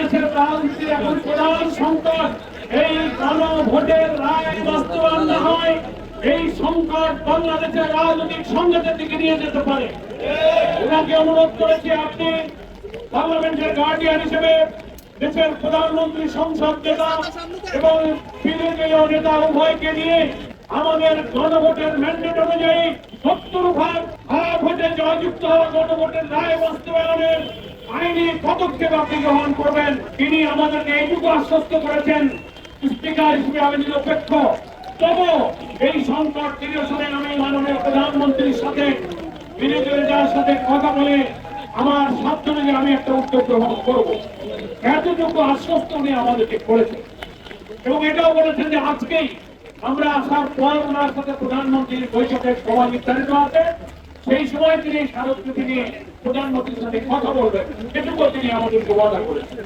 বাংলাদেশের রাজনীতির এখন প্রধান সংকট এই গণভোটের রায় বাস্তবায়ন না হয় এই সংকট বাংলাদেশের রাজনৈতিক সংঘাতের দিকে নিয়ে যেতে পারে। ওনাকে অনুরোধ করেছি আপনি পার্লামেন্টের গার্ডিয়ান হিসেবে দেশের প্রধানমন্ত্রী, সংসদ নেতা এবং বিরোধী নেতা উভয়কে নিয়ে আমাদের গণভোটের ম্যান্ডেট অনুযায়ী 70 ভাগ ভোটে জয়যুক্ত হওয়া গণভোটের রায় বাস্তবায়নের আইনি পদক্ষেপ আপনি গ্রহণ করবেন। তিনি আমাদেরকে এইটুকু আশ্বস্ত করেছেন, স্পিকার হিসেবে আমি নিরপেক্ষ, তবু এই সংকট নিরসনে আমি মাননীয় প্রধানমন্ত্রীর সাথে বিরোধী নেতার সাথে কথা বলে আমার সাধ্য অনুযায়ী আমি একটা উদ্যোগ গ্রহণ করব। এতটুকু আশ্বস্ত উনি আমাদেরকে করেছেন এবং এটাও বলেছেন যে আজকেই আমরা আসার পর ওনার সাথে প্রধানমন্ত্রীর বৈঠকের সময় নির্ধারিত আছে, সেই সময় তিনি স্মারকলিপি নিয়ে প্রধানমন্ত্রীর সাথে কথা বলবেন, এটুকু তিনি আমাদেরকে ওয়াদা করেছেন।